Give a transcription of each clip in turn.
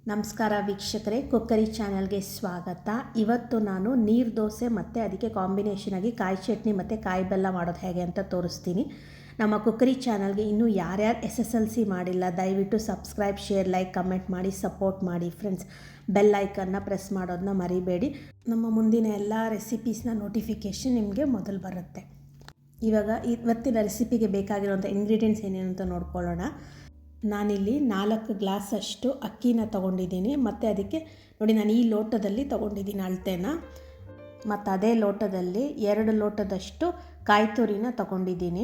ನಮಸ್ಕಾರ ವೀಕ್ಷಕರೇ, ಕುಕ್ಕರಿ ಚಾನಲ್ಗೆ ಸ್ವಾಗತ. ಇವತ್ತು ನಾನು ನೀರು ದೋಸೆ ಮತ್ತು ಅದಕ್ಕೆ ಕಾಂಬಿನೇಷನ್ ಆಗಿ ಕಾಯಿ ಚಟ್ನಿ ಮತ್ತು ಕಾಯಿ ಬೆಲ್ಲ ಮಾಡೋದು ಹೇಗೆ ಅಂತ ತೋರಿಸ್ತೀನಿ. ನಮ್ಮ ಕುಕ್ಕರಿ ಚಾನಲ್ಗೆ ಇನ್ನೂ ಯಾರ್ಯಾರು SSLC ಮಾಡಿಲ್ಲ ದಯವಿಟ್ಟು ಸಬ್ಸ್ಕ್ರೈಬ್, ಶೇರ್, ಲೈಕ್, ಕಮೆಂಟ್ ಮಾಡಿ ಸಪೋರ್ಟ್ ಮಾಡಿ ಫ್ರೆಂಡ್ಸ್. ಬೆಲ್ ಐಕನ್ನ ಪ್ರೆಸ್ ಮಾಡೋದನ್ನ ಮರಿಬೇಡಿ. ನಮ್ಮ ಮುಂದಿನ ಎಲ್ಲ ರೆಸಿಪೀಸ್ನ ನೋಟಿಫಿಕೇಷನ್ ನಿಮಗೆ ಮೊದಲು ಬರುತ್ತೆ. ಇವಾಗ ಇವತ್ತಿನ ರೆಸಿಪಿಗೆ ಬೇಕಾಗಿರುವಂಥ ಇಂಗ್ರೀಡಿಯೆಂಟ್ಸ್ ಏನೇನು ಅಂತ ನೋಡ್ಕೊಳ್ಳೋಣ. ನಾನಿಲ್ಲಿ 4 ಗ್ಲಾಸಷ್ಟು ಅಕ್ಕಿನ ತೊಗೊಂಡಿದ್ದೀನಿ ಮತ್ತು ಅದಕ್ಕೆ ನೋಡಿ, ನಾನು ಈ ಲೋಟದಲ್ಲಿ ತೊಗೊಂಡಿದ್ದೀನಿ ಅಳತೆನ. ಮತ್ತು ಅದೇ ಲೋಟದಲ್ಲಿ 2 ಲೋಟದಷ್ಟು ಕಾಯಿ ತುರಿನ ತೊಗೊಂಡಿದ್ದೀನಿ.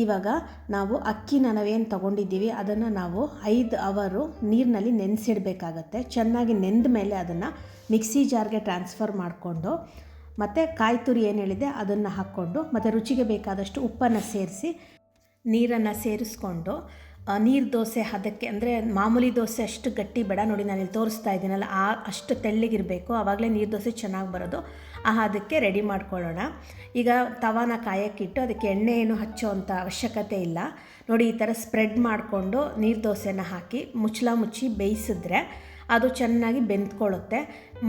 ಇವಾಗ ನಾವು ಅಕ್ಕಿನ ನಾವೇನು ತೊಗೊಂಡಿದ್ದೀವಿ ಅದನ್ನು ನಾವು 5 ಅವರು ನೀರಿನಲ್ಲಿ ನೆನೆಸಿಡಬೇಕಾಗತ್ತೆ. ಚೆನ್ನಾಗಿ ನೆಂದ ಮೇಲೆ ಅದನ್ನು ಮಿಕ್ಸಿ ಜಾರ್ಗೆ ಟ್ರಾನ್ಸ್ಫರ್ ಮಾಡಿಕೊಂಡು ಮತ್ತು ಕಾಯಿ ತುರಿ ಏನು ಹೇಳಿದೆ ಅದನ್ನು ಹಾಕ್ಕೊಂಡು ಮತ್ತು ರುಚಿಗೆ ಬೇಕಾದಷ್ಟು ಉಪ್ಪನ್ನು ಸೇರಿಸಿ ನೀರನ್ನು ಸೇರಿಸ್ಕೊಂಡು ನೀರು ದೋಸೆ ಹದಕ್ಕೆ, ಅಂದರೆ ಮಾಮೂಲಿ ದೋಸೆ ಅಷ್ಟು ಗಟ್ಟಿ ಬೇಡ, ನೋಡಿ ನಾನಿಲ್ಲಿ ತೋರಿಸ್ತಾ ಇದ್ದೀನಲ್ಲ ಅಷ್ಟು ತೆಳ್ಳಗಿರಬೇಕು, ಆವಾಗಲೇ ನೀರು ದೋಸೆ ಚೆನ್ನಾಗಿ ಬರೋದು. ಅದಕ್ಕೆ ರೆಡಿ ಮಾಡ್ಕೊಳ್ಳೋಣ. ಈಗ ತವಾನ ಕಾಯಕ್ಕಿಟ್ಟು ಅದಕ್ಕೆ ಎಣ್ಣೆ ಏನು ಹಚ್ಚೋವಂಥ ಅವಶ್ಯಕತೆ ಇಲ್ಲ. ನೋಡಿ, ಈ ಥರ ಸ್ಪ್ರೆಡ್ ಮಾಡಿಕೊಂಡು ನೀರು ದೋಸೆನ ಹಾಕಿ ಮುಚ್ಚಿ ಬೇಯಿಸಿದ್ರೆ ಅದು ಚೆನ್ನಾಗಿ ಬೆಂದ್ಕೊಳ್ಳುತ್ತೆ.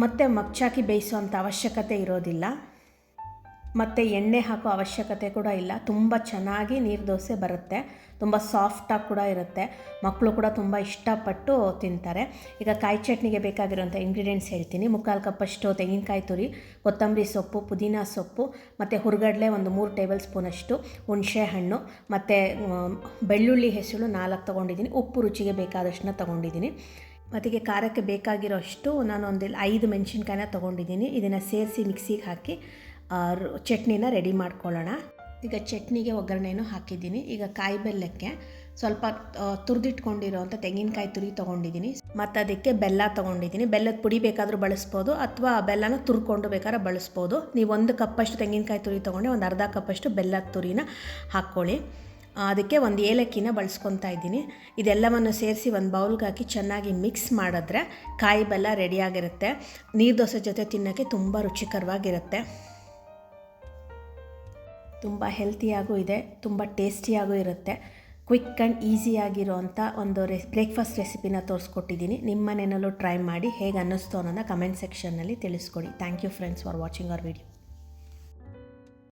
ಮತ್ತು ಮಗ್ಚಾಕಿ ಬೇಯಿಸೋವಂಥ ಅವಶ್ಯಕತೆ ಇರೋದಿಲ್ಲ, ಮತ್ತು ಎಣ್ಣೆ ಹಾಕೋ ಅವಶ್ಯಕತೆ ಕೂಡ ಇಲ್ಲ. ತುಂಬ ಚೆನ್ನಾಗಿ ನೀರು ದೋಸೆ ಬರುತ್ತೆ, ತುಂಬ ಸಾಫ್ಟಾಗಿ ಕೂಡ ಇರುತ್ತೆ. ಮಕ್ಕಳು ಕೂಡ ತುಂಬ ಇಷ್ಟಪಟ್ಟು ತಿಂತಾರೆ. ಈಗ ಕಾಯಿ ಚಟ್ನಿಗೆ ಬೇಕಾಗಿರೋಂಥ ಇಂಗ್ರೀಡಿಯೆಂಟ್ಸ್ ಹೇಳ್ತೀನಿ. 3/4 ಕಪ್ಪಷ್ಟು ತೆಂಗಿನಕಾಯಿ ತುರಿ, ಕೊತ್ತಂಬರಿ ಸೊಪ್ಪು, ಪುದೀನ ಸೊಪ್ಪು ಮತ್ತು ಹುರ್ಗಡ್ಲೆ ಒಂದು 3 ಟೇಬಲ್ ಸ್ಪೂನಷ್ಟು, ಹುಣಸೆ ಹಣ್ಣು ಮತ್ತು ಬೆಳ್ಳುಳ್ಳಿ ಹೆಸರು 4 ತೊಗೊಂಡಿದ್ದೀನಿ. ಉಪ್ಪು ರುಚಿಗೆ ಬೇಕಾದಷ್ಟನ್ನ ತೊಗೊಂಡಿದ್ದೀನಿ. ಮತ್ತಿಗೆ ಖಾರಕ್ಕೆ ಬೇಕಾಗಿರೋ ಅಷ್ಟು ನಾನು ಒಂದು 5 ಮೆಣಸಿನ್ಕಾಯಿನ ತೊಗೊಂಡಿದ್ದೀನಿ. ಇದನ್ನು ಸೇರಿಸಿ ಮಿಕ್ಸಿಗೆ ಹಾಕಿ ಚಟ್ನಿನ ರೆಡಿ ಮಾಡ್ಕೊಳ್ಳೋಣ. ಈಗ ಚಟ್ನಿಗೆ ಒಗ್ಗರಣೆಯನ್ನು ಹಾಕಿದ್ದೀನಿ. ಈಗ ಕಾಯಿ ಬೆಲ್ಲಕ್ಕೆ ಸ್ವಲ್ಪ ತುರಿದಿಟ್ಕೊಂಡಿರೋವಂಥ ತೆಂಗಿನಕಾಯಿ ತುರಿ ತೊಗೊಂಡಿದ್ದೀನಿ ಮತ್ತು ಅದಕ್ಕೆ ಬೆಲ್ಲ ತೊಗೊಂಡಿದ್ದೀನಿ. ಬೆಲ್ಲದ ಪುಡಿ ಬೇಕಾದರೂ ಬಳಸ್ಬೋದು ಅಥವಾ ಬೆಲ್ಲನ ತುರ್ಕೊಂಡು ಬೇಕಾದ್ರೆ ಬಳಸ್ಬೋದು. ನೀವು 1 ಕಪ್ಪಷ್ಟು ತೆಂಗಿನಕಾಯಿ ತುರಿ ತೊಗೊಂಡು ಒಂದು ಅರ್ಧ ಕಪ್ಪಷ್ಟು ಬೆಲ್ಲದ ತುರಿನ ಹಾಕ್ಕೊಳ್ಳಿ. ಅದಕ್ಕೆ ಒಂದು ಏಲಕ್ಕಿನ ಬಳಸ್ಕೊತಾ ಇದ್ದೀನಿ. ಇದೆಲ್ಲವನ್ನು ಸೇರಿಸಿ ಒಂದು ಬೌಲ್ಗೆ ಹಾಕಿ ಚೆನ್ನಾಗಿ ಮಿಕ್ಸ್ ಮಾಡಿದ್ರೆ ಕಾಯಿ ಬೆಲ್ಲ ರೆಡಿಯಾಗಿರುತ್ತೆ. ನೀರು ದೋಸೆ ಜೊತೆ ತಿನ್ನೋಕ್ಕೆ ತುಂಬ ರುಚಿಕರವಾಗಿರುತ್ತೆ, ತುಂಬ ಹೆಲ್ತಿಯಾಗೂ ಇದೆ, ತುಂಬ ಟೇಸ್ಟಿಯಾಗೂ ಇರುತ್ತೆ. ಕ್ವಿಕ್ ಆ್ಯಂಡ್ ಈಸಿಯಾಗಿರೋವಂಥ ಒಂದು ಬ್ರೇಕ್ಫಾಸ್ಟ್ ರೆಸಿಪಿನ ತೋರಿಸ್ಕೊಟ್ಟಿದ್ದೀನಿ. ನಿಮ್ಮ ಮನೆಯಲ್ಲೂ ಟ್ರೈ ಮಾಡಿ ಹೇಗೆ ಅನ್ನಿಸ್ತು ಅನ್ನೋದನ್ನ ಕಮೆಂಟ್ ಸೆಕ್ಷನ್ನಲ್ಲಿ ತಿಳಿಸ್ಕೊಡಿ. Thank you friends for watching our video.